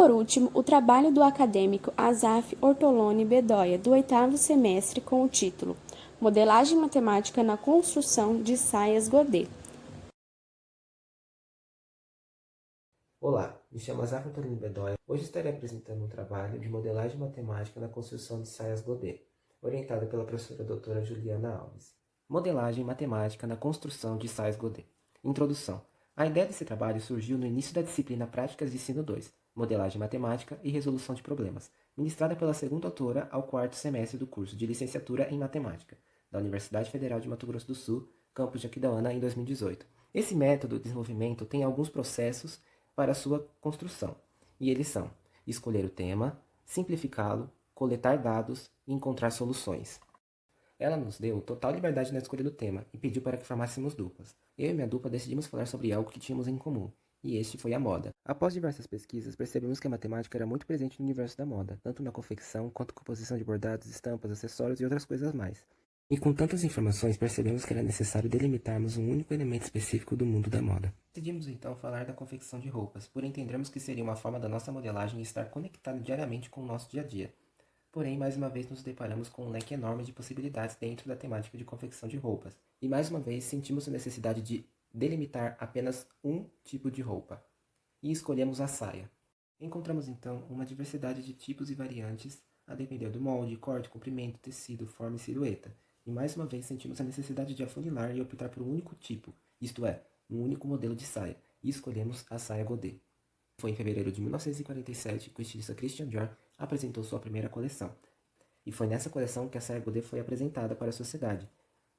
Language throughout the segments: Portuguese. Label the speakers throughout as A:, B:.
A: Por último, o trabalho do acadêmico Asaf Ortolani Bedoya, do 8º semestre, com o título Modelagem Matemática na Construção de Saias Godê.
B: Olá, me chamo Asaf Ortolani Bedoya. Hoje estarei apresentando um trabalho de modelagem matemática na construção de saias Godê, orientado pela professora doutora Juliana Alves. Modelagem matemática na construção de saias Godê. Introdução. A ideia desse trabalho surgiu no início da disciplina Práticas de Ensino 2, Modelagem Matemática e Resolução de Problemas, ministrada pela segunda autora ao 4º semestre do curso de Licenciatura em Matemática, da Universidade Federal de Mato Grosso do Sul, campus de Aquidauana, em 2018. Esse método de desenvolvimento tem alguns processos para sua construção, e eles são escolher o tema, simplificá-lo, coletar dados e encontrar soluções. Ela nos deu total liberdade na escolha do tema e pediu para que formássemos duplas. Eu e minha dupla decidimos falar sobre algo que tínhamos em comum, e este foi a moda. Após diversas pesquisas, percebemos que a matemática era muito presente no universo da moda, tanto na confecção quanto composição de bordados, estampas, acessórios e outras coisas mais. E com tantas informações, percebemos que era necessário delimitarmos um único elemento específico do mundo da moda. Decidimos então falar da confecção de roupas, por entendermos que seria uma forma da nossa modelagem estar conectado diariamente com o nosso dia a dia. Porém, mais uma vez nos deparamos com um leque enorme de possibilidades dentro da temática de confecção de roupas. E mais uma vez sentimos a necessidade de delimitar apenas um tipo de roupa. E escolhemos a saia. Encontramos então uma diversidade de tipos e variantes a depender do molde, corte, comprimento, tecido, forma e silhueta. E mais uma vez sentimos a necessidade de afunilar e optar por um único tipo, isto é, um único modelo de saia, e escolhemos a saia Godê. Foi em fevereiro de 1947 que o estilista Christian Dior apresentou sua primeira coleção. E foi nessa coleção que a saia Godê foi apresentada para a sociedade,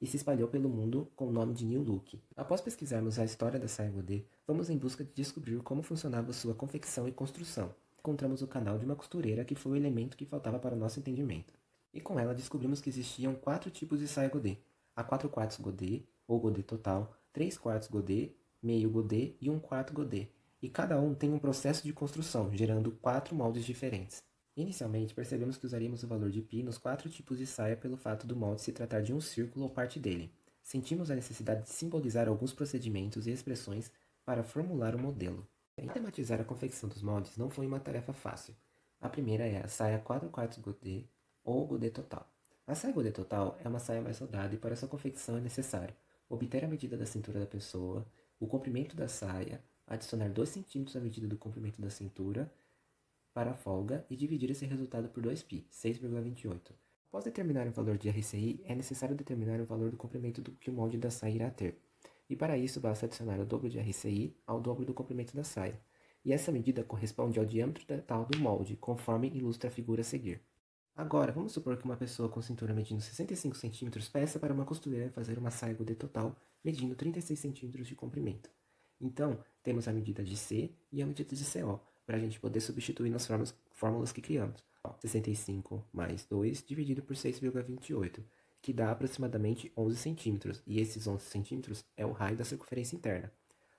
B: e se espalhou pelo mundo com o nome de New Look. Após pesquisarmos a história da saia Godê, vamos em busca de descobrir como funcionava sua confecção e construção. Encontramos o canal de uma costureira que foi o elemento que faltava para o nosso entendimento. E com ela descobrimos que existiam 4 tipos de saia Godê: a 4/4 Godê, ou Godê total, 3/4 Godê, meio Godê e 1/4 Godê. E cada um tem um processo de construção, gerando 4 moldes diferentes. Inicialmente, percebemos que usaríamos o valor de π nos 4 tipos de saia pelo fato do molde se tratar de um círculo ou parte dele. Sentimos a necessidade de simbolizar alguns procedimentos e expressões para formular o modelo. Tematizar a confecção dos moldes não foi uma tarefa fácil. A primeira é a saia 4/4 Godê, ou Godê total. A saia Godê total é uma saia mais rodada e para sua confecção é necessário obter a medida da cintura da pessoa, o comprimento da saia, adicionar 2 cm à medida do comprimento da cintura para a folga e dividir esse resultado por 2π, 6,28. Após determinar o valor de RCI, é necessário determinar o valor do comprimento que o molde da saia irá ter. E para isso basta adicionar o dobro de RCI ao dobro do comprimento da saia. E essa medida corresponde ao diâmetro total do molde, conforme ilustra a figura a seguir. Agora, vamos supor que uma pessoa com cintura medindo 65 cm peça para uma costureira fazer uma saia Godê total medindo 36 cm de comprimento. Então, temos a medida de C e a medida de CO, para a gente poder substituir nas fórmulas que criamos. 65 mais 2 dividido por 6,28, que dá aproximadamente 11 cm, e esses 11 cm é o raio da circunferência interna.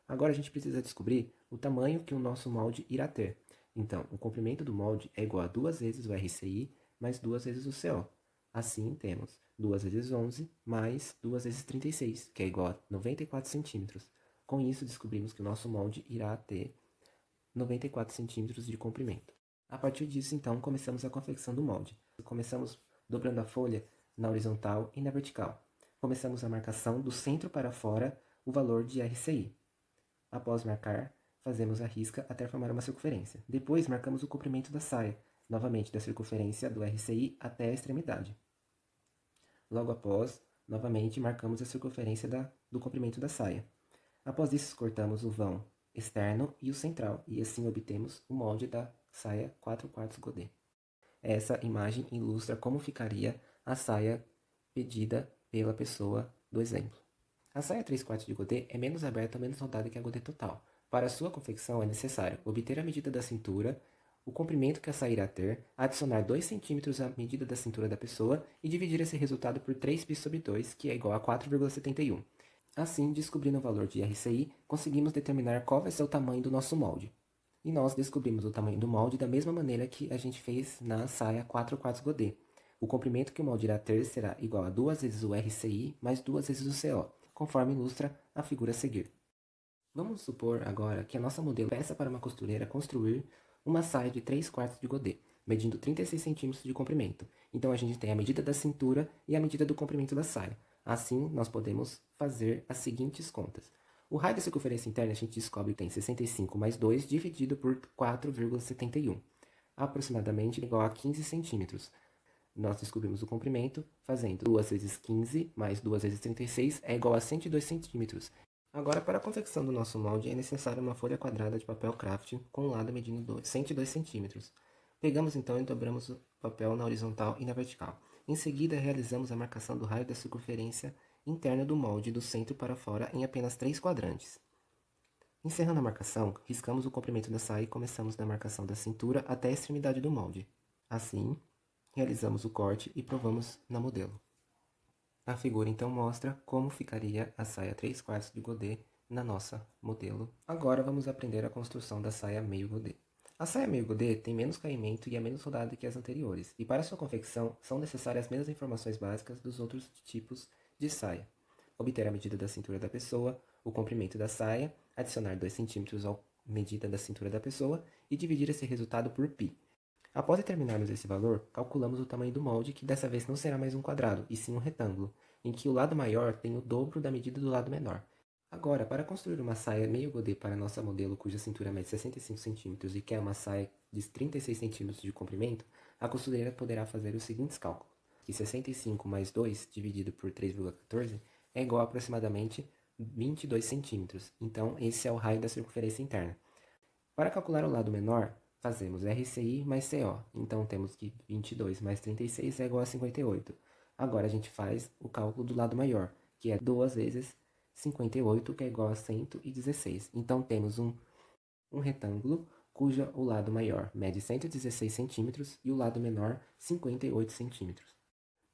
B: Agora a gente precisa descobrir o tamanho que o nosso molde irá ter. Então, o comprimento do molde é igual a 2 vezes o RCI mais 2 vezes o CO. Assim, temos 2 vezes 11 mais 2 vezes 36, que é igual a 94 centímetros. Com isso, descobrimos que o nosso molde irá ter 94 centímetros de comprimento. A partir disso, então, começamos a confecção do molde. Começamos dobrando a folha na horizontal e na vertical. Começamos a marcação do centro para fora, o valor de RCI. Após marcar, fazemos a risca até formar uma circunferência. Depois, marcamos o comprimento da saia, novamente da circunferência do RCI até a extremidade. Logo após, novamente marcamos a circunferência do comprimento da saia. Após isso, cortamos o vão externo e o central, e assim obtemos o molde da saia 4/4 Godê. Essa imagem ilustra como ficaria a saia pedida pela pessoa do exemplo. A saia 3/4 de Godê é menos aberta ou menos rodada que a Godê total. Para sua confecção é necessário obter a medida da cintura, o comprimento que a saia irá ter, adicionar 2 cm à medida da cintura da pessoa e dividir esse resultado por 3π/2, que é igual a 4,71. Assim, descobrindo o valor de RCI, conseguimos determinar qual vai ser o tamanho do nosso molde. E nós descobrimos o tamanho do molde da mesma maneira que a gente fez na saia 4/4 Godê. O comprimento que o molde irá ter será igual a 2 vezes o RCI mais 2 vezes o CO, conforme ilustra a figura a seguir. Vamos supor agora que a nossa modelo peça para uma costureira construir uma saia de 3/4 de godê, medindo 36 centímetros de comprimento. Então, a gente tem a medida da cintura e a medida do comprimento da saia. Assim, nós podemos fazer as seguintes contas. O raio da circunferência interna a gente descobre que tem 65 mais 2 dividido por 4,71, aproximadamente igual a 15 centímetros. Nós descobrimos o comprimento fazendo 2 vezes 15 mais 2 vezes 36 é igual a 102 centímetros. Agora, para a confecção do nosso molde, é necessária uma folha quadrada de papel craft com o lado medindo 102 centímetros. Pegamos então e dobramos o papel na horizontal e na vertical. Em seguida, realizamos a marcação do raio da circunferência interna do molde do centro para fora em apenas 3 quadrantes. Encerrando a marcação, riscamos o comprimento da saia e começamos da marcação da cintura até a extremidade do molde. Assim, realizamos o corte e provamos na modelo. A figura então mostra como ficaria a saia 3/4 de godê na nossa modelo. Agora vamos aprender a construção da saia meio godê. A saia meio godê tem menos caimento e é menos rodada que as anteriores, e para sua confecção são necessárias as mesmas informações básicas dos outros tipos de saia. Obter a medida da cintura da pessoa, o comprimento da saia, adicionar 2 centímetros à medida da cintura da pessoa e dividir esse resultado por π. Após determinarmos esse valor, calculamos o tamanho do molde, que dessa vez não será mais um quadrado, e sim um retângulo, em que o lado maior tem o dobro da medida do lado menor. Agora, para construir uma saia meio godê para nossa modelo cuja cintura mede 65 cm e quer uma saia de 36 cm de comprimento, a costureira poderá fazer os seguintes cálculos, que 65 mais 2 dividido por 3,14 é igual a aproximadamente 22 cm, então esse é o raio da circunferência interna. Para calcular o lado menor, fazemos RCI mais CO, então temos que 22 mais 36 é igual a 58. Agora a gente faz o cálculo do lado maior, que é 2 vezes 58, que é igual a 116. Então temos um retângulo cujo o lado maior mede 116 centímetros e o lado menor 58 centímetros.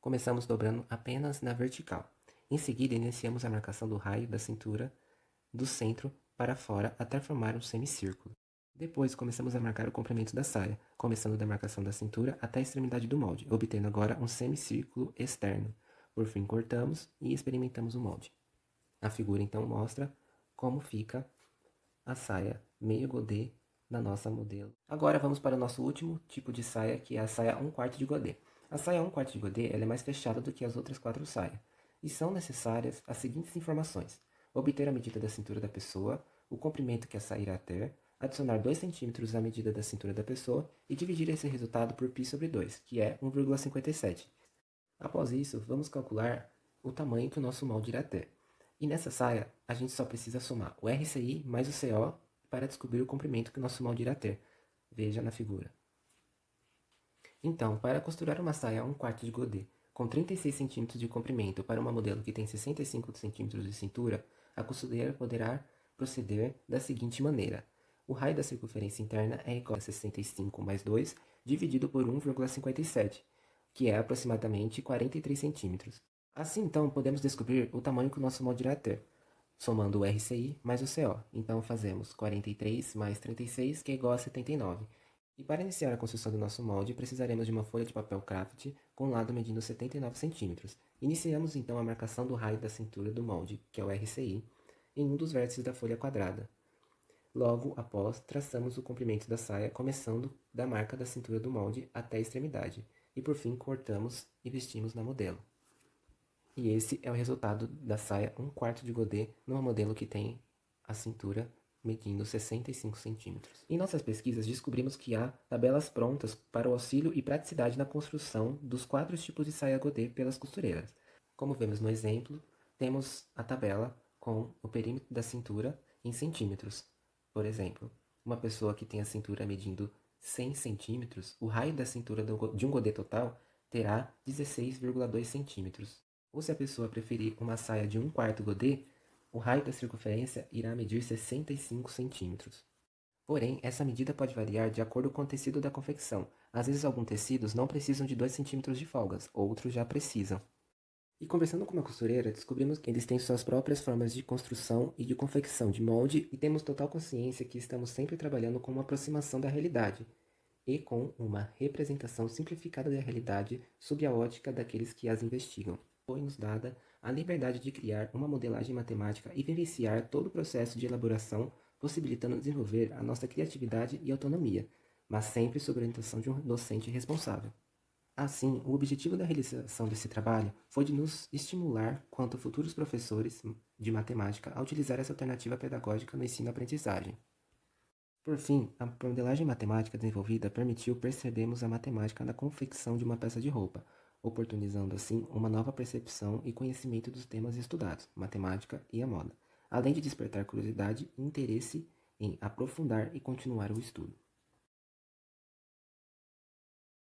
B: Começamos dobrando apenas na vertical. Em seguida, iniciamos a marcação do raio da cintura do centro para fora até formar um semicírculo. Depois, começamos a marcar o comprimento da saia, começando da marcação da cintura até a extremidade do molde, obtendo agora um semicírculo externo. Por fim, cortamos e experimentamos o molde. A figura então mostra como fica a saia meio godê na nossa modelo. Agora vamos para o nosso último tipo de saia, que é a saia 1/4 de godê. A saia 1/4 de godê ela é mais fechada do que as outras 4 saias, e são necessárias as seguintes informações: obter a medida da cintura da pessoa, o comprimento que a saia irá ter, adicionar 2 centímetros à medida da cintura da pessoa e dividir esse resultado por π sobre 2, que é 1,57. Após isso, vamos calcular o tamanho que o nosso molde irá ter. E nessa saia, a gente só precisa somar o RCI mais o CO para descobrir o comprimento que o nosso molde irá ter. Veja na figura. Então, para costurar uma saia 1/4 de godê com 36 cm de comprimento para uma modelo que tem 65 cm de cintura, a costureira poderá proceder da seguinte maneira. O raio da circunferência interna é igual a 65 mais 2 dividido por 1,57, que é aproximadamente 43 centímetros. Assim, então, podemos descobrir o tamanho que o nosso molde irá ter, somando o RCI mais o CO. Então, fazemos 43 mais 36, que é igual a 79. E para iniciar a construção do nosso molde, precisaremos de uma folha de papel craft com o lado medindo 79 centímetros. Iniciamos, então, a marcação do raio da cintura do molde, que é o RCI, em um dos vértices da folha quadrada. Logo após, traçamos o comprimento da saia, começando da marca da cintura do molde até a extremidade. E por fim, cortamos e vestimos na modelo. E esse é o resultado da saia 1/4 de godê numa modelo que tem a cintura medindo 65 centímetros. Em nossas pesquisas, descobrimos que há tabelas prontas para o auxílio e praticidade na construção dos 4 tipos de saia godê pelas costureiras. Como vemos no exemplo, temos a tabela com o perímetro da cintura em centímetros. Por exemplo, uma pessoa que tem a cintura medindo 100 centímetros, o raio da cintura de um godê total terá 16,2 centímetros. Ou se a pessoa preferir uma saia de 1/4 godê, o raio da circunferência irá medir 65 centímetros. Porém, essa medida pode variar de acordo com o tecido da confecção. Às vezes, alguns tecidos não precisam de 2 centímetros de folgas, outros já precisam. E conversando com uma costureira, descobrimos que eles têm suas próprias formas de construção e de confecção de molde e temos total consciência que estamos sempre trabalhando com uma aproximação da realidade e com uma representação simplificada da realidade sob a ótica daqueles que as investigam. Foi-nos dada a liberdade de criar uma modelagem matemática e vivenciar todo o processo de elaboração, possibilitando desenvolver a nossa criatividade e autonomia, mas sempre sob a orientação de um docente responsável. Assim, o objetivo da realização desse trabalho foi de nos estimular quanto futuros professores de matemática a utilizar essa alternativa pedagógica no ensino-aprendizagem. Por fim, a modelagem matemática desenvolvida permitiu percebermos a matemática na confecção de uma peça de roupa, oportunizando assim uma nova percepção e conhecimento dos temas estudados, matemática e a moda, além de despertar curiosidade e interesse em aprofundar e continuar o estudo.